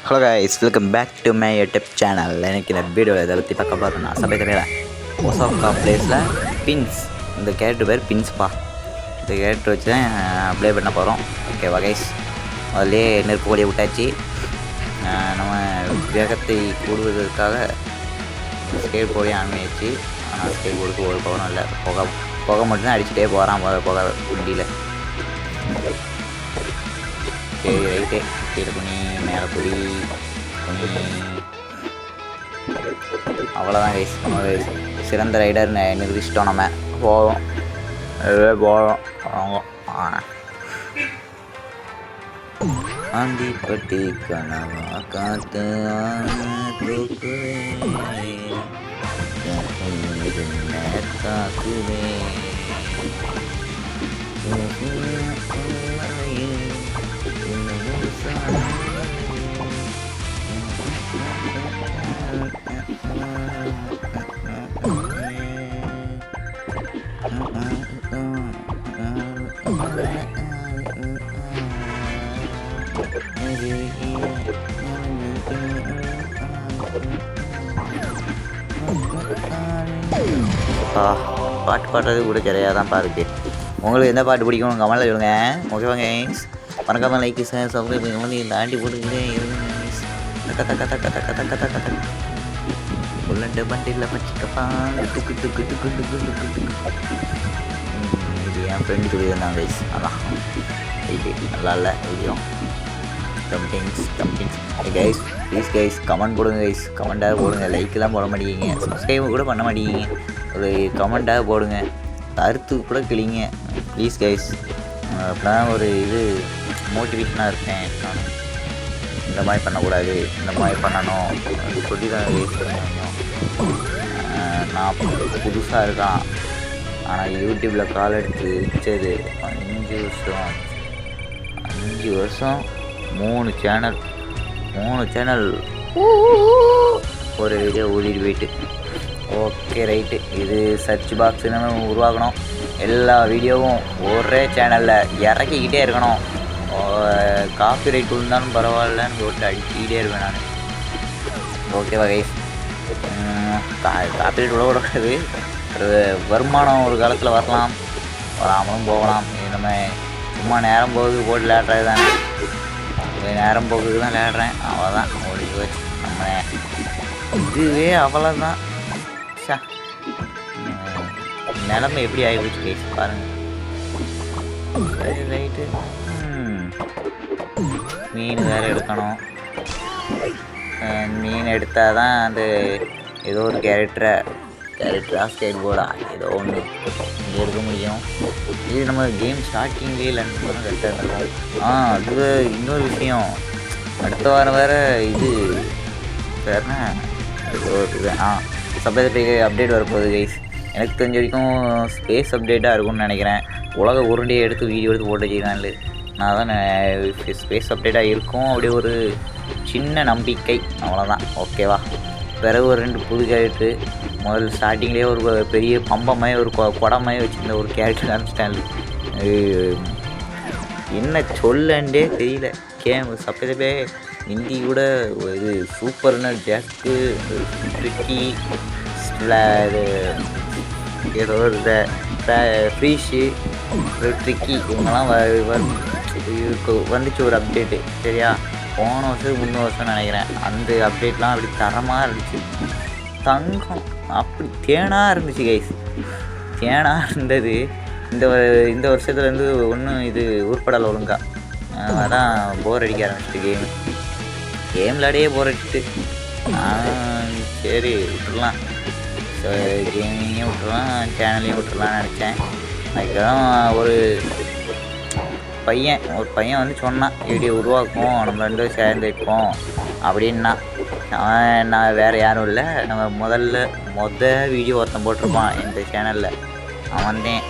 Hello guys, welcome back to my YouTube channel. எனக்கு இந்த வீடியோவில் இதை பற்றி பார்க்க பார்த்தோன்னா சபையில் ஒசாக்கா பிளேஸில் பின்ஸ், இந்த கேரக்டர் பேர் பின்ஸ்ப்பா. இந்த கேரக்டர் வச்சு தான் அப்ளை பண்ண போகிறோம். ஓகேவா கைஸ், அதிலே நெருப்பு கொடியை விட்டாச்சு. நம்ம வேகத்தை கூடுவதற்காக ஸ்கேட் போர்டையும் ஆரம்பிச்சு. ஆனால் ஸ்கேட் போர்டுக்கு ஒரு பவரும் இல்லை, புகை மட்டும்தான் அடிச்சுட்டே போகிறான் புகை வண்டியில். சரி ரைட்டு, கீழே துணி மேலே துணி அவ்வளோதான் கைஸ். நம்ம சிறந்த ரைடர் நிரூபிச்சிட்டோம். நம்ம போவோம் ஆண்டிப்பட்டி கனவா காத்து காக்குவே பாட்டு பாடுறது கூட சரியாக தான் பாருக்கு. உங்களுக்கு எந்த பாட்டு பிடிக்கும் கமெண்ட்டில் சொல்லுங்க. ஓகேவா கைஸ், மறக்காமல் லைக் சப்ஸ்கிரைப் பண்ணி தாண்டி போட்டுக்கிட்டே தக்க தக்க தக்க தக்க தக்க தக்க தக்க புல்லட்டு பண்டில் பச்சிக்கப்பா துக்கு துக்கு துக்கு துக்கு துக்கு துக்கு. இது என் ஃப்ரெண்டு சொல்லியிருந்தான் கைஸ். அதான் இது நல்லா இல்லை video. Comments guys, please guys comment போடுங்க கைஸ். கமெண்ட்டாக போடுங்க, லைக்கெலாம் போட மாட்டேங்கிங்க, சப்ஸ்கிரைப் கூட பண்ண மாட்டேங்கிங்க. ஒரு கமெண்ட்டாக போடுங்க, கருத்து கூட கிளிங்க ப்ளீஸ் கைஸ். அப்படின்னா ஒரு இது மோட்டிவேஷனாக இருக்கேன். நான் இந்த மாதிரி பண்ணக்கூடாது, இந்த மாதிரி பண்ணணும் சொல்லி தான் நான் புதுசாக இருக்கான். ஆனால் யூடியூப்பில் கால் எடுத்து வச்சது 5 வருஷம் 3 சேனல் ஒரு வீடியோ ஊதிட்டு போயிட்டு. ஓகே ரைட்டு, இது சர்ச் பாக்ஸ் நம்ம உருவாக்கணும். எல்லா வீடியோவும் ஒரே சேனலில் இறக்கிக்கிட்டே இருக்கணும். காப்பி ரைட் இருந்தாலும் பரவாயில்லன்னு போட்டு அடிச்சுக்கிட்டே இருப்பேன் நான். ஓகேவா கைஸ், காப்பி ரைட் விடக்கூடாது. வருமானம் ஒரு காலத்தில் வரலாம், வராமலும் போகலாம். நம்ம சும்மா நேரம் போகுது போட்டு விளையாடுறது தானே, நேரம் போகுதுக்கு தான் விளையாடுறேன். அவ்வளோதான், ஓடி போச்சு நம்ம இதுவே அவ்வளோதான். நிலைமை எப்படி ஆகிப்போச்சு கைஸ் பாருங்கள். சரி ரைட்டு, மீன் வேறு எடுக்கணும். மீன் எடுத்தால் தான் அந்த ஏதோ ஒரு கேரக்டரா ஸ்கேட் போர்டா ஏதோ ஒன்று இங்கே எடுக்க முடியும். இது நம்ம கேம் ஸ்டார்டிங்லேயே லென்ஸ் போனால் கரெக்டாக இருந்திருக்கும். அது இன்னொரு விஷயம், அடுத்த வாரம் வேறு இது வேறுனா ஏதோ இது சப்ளைக்கு அப்டேட் வரப்போகுது கைஸ். எனக்கு தெரிஞ்ச வரைக்கும் ஸ்பேஸ் அப்டேட்டாக இருக்கும்னு நினைக்கிறேன். உலக உருண்டையை எடுத்து வீடியோ எடுத்து போட்டு வச்சுக்கிறான்ல, நான் தான் ஸ்பேஸ் அப்டேட்டாக இருக்கும் அப்படி ஒரு சின்ன நம்பிக்கை, அவ்வளோதான். ஓகேவா, பிறகு ஒரு 2 புது கேரக்டரு. முதல்ல ஸ்டார்டிங்லேயே ஒரு பெரிய பம்பமாய் ஒரு குடமாய் வச்சுருந்த ஒரு கேரக்டர் ஆரம்பிச்சிட்டாங்க. என்ன சொல்லண்டே தெரியல. சப்பதப்பே ஹிந்தி கூட இது சூப்பர்னு ஜாக்கு ட்ரிக்கி இது ஏதோ இந்த ஃப்ரீஷு ட்ரிக்கி இவங்கெல்லாம் வந்துச்சு ஒரு அப்டேட்டு. சரியா, போன வருஷம் 3 வருஷம் நினைக்கிறேன். அந்த அப்டேட்லாம் அப்படி தரமாக இருந்துச்சு. தங்கம் அப்படி தேனாக இருந்துச்சு கைஸ், தேனாக இருந்தது. இந்த வருஷத்துலேருந்து ஒன்றும் இது உருப்படலை ஒழுங்கா. அதான் போர் அடிக்க ஆரம்பிச்சிட்டு கேம் விளையாடியே போர் அடிச்சுட்டு. சரி விட்டுடலாம், கேமிங்கையும் விட்டுடலாம், சேனலையும் விட்டுடலான்னு நினச்சேன். அதுக்கப்புறம் ஒரு பையன் வந்து சொன்னான், வீடியோ உருவாக்கும், நம்ம 2 பேரும் சேர்ந்து வைப்போம் அப்படின்னா. நான் வேறு யாரும் இல்லை, நம்ம மொதல் வீடியோ ஒருத்தன் போட்டிருப்பான் இந்த சேனலில், அவன்தான்.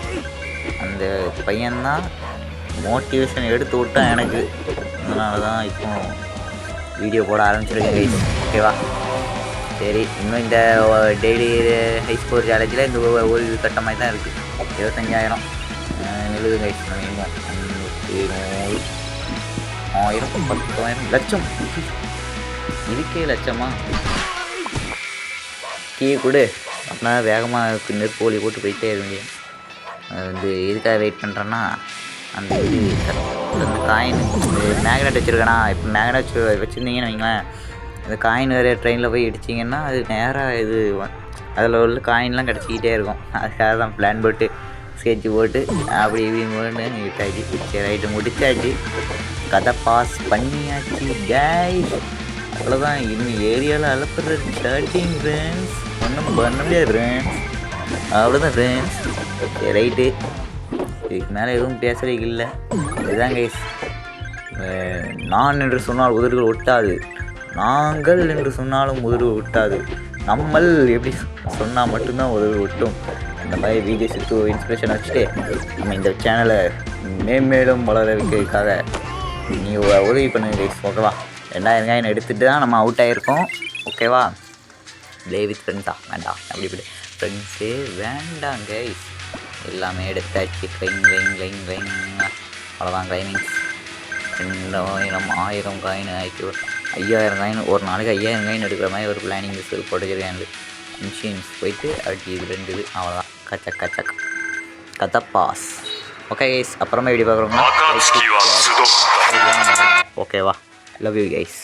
அந்த பையன்தான் மோட்டிவேஷன் எடுத்து விட்டான் எனக்கு. அதனால தான் இப்போ வீடியோ போட ஆரம்பிச்சிருக்கேன் கைஸ். ஓகேவா, சரி. இன்னும் இந்த டெய்லி ஹை ஸ்கோர் சேலஞ்சில் இந்த ஒரு கட்ட மாதிரி தான் இருக்குது. 25,000 நிலுது கைஸ். நம்ம 500 1000 லட்சம் இதுக்கே லட்சமா கீ கொடு அப்படின்னா வேகமாக நெருப்பு ஒளி போட்டு போயிட்டே இருங்க. அது எதுக்காக வெயிட் பண்ணுறேன்னா அந்த இது அந்த காயின் மேக்னெட் வச்சுருக்கேனா இப்போ மேக்னெட் வச்சுருந்தீங்கன்னு வைங்களேன் அந்த காயின் வேறு ட்ரெயினில் போய் இடிச்சிங்கன்னா அது நேராக இது அதில் உள்ள காயின்லாம் கிடச்சிக்கிட்டே இருக்கும். அதுக்காக தான் பிளான் போட்டு ஸ்கெட்சு போட்டு அப்படி இப்படி விட்டாச்சு. சரி ரைட்டு முடிச்சாச்சு. கதை பாஸ் பண்ணியாச்சு கைஸ். அவ்வளோதான். இன்னும் ஏரியாவில் அலப்புற ஸ்டார்டிங் ஃப்ரெண்ட்ஸ். ஒன்றும் பண்ண முடியாது ஃப்ரெண்ட்ஸ். அவ்வளோதான் ஃப்ரெண்ட்ஸ். சரி ரைட்டு. இதுக்கு மேலே எதுவும் பேசுறதுக்கு இல்லை. இதுதான் கைஸ். நான் என்று சொன்னால் உதடுகள் ஒட்டாது, நாங்கள் என்று சொன்னாலும் உதடு ஒட்டாது, நம்மள் எப்படி சொன்னால் மட்டும்தான் உதடு ஒட்டும். இந்த மாதிரி வீடியோஸ் எடுத்து இன்ஸ்பிரேஷன் வச்சுட்டு நம்ம இந்த சேனலை மேம்மேலும் வளர வைக்கிறதுக்காக நீங்கள் உதவி பண்ணுங்க கைஸ். ஓகேவா? 2000 காயின் எடுத்துகிட்டு தான் நம்ம அவுட் ஆகிருக்கோம். ஓகேவா? ப்ளே வித் ஃப்ரெண்ட்ஸா வேண்டாம், அப்படி இப்படி ஃப்ரெண்ட்ஸே வேண்டாம் கைஸ். எல்லாமே எடுத்தாச்சு. கிளைங் கிளைங் கிளைங் கிளைங். அவ்வளோதான் கிளைமிங்ஸ். 2000 1000 காயின் ஆக்கி 5000 காயின் ஒரு நாளைக்கு 5000 காயின் எடுக்கிற மாதிரி ஒரு பிளானிங் போட்டுக்கிறேன். மிஷின்ஸ் போயிட்டு அப்படி இது 2 இது அவ்வளோதான். கச்சக் கதை பாஸ். ஓகே கைஸ், அப்புறமா வீடியோ பார்க்குறோம். ஓகேவா? Love you guys.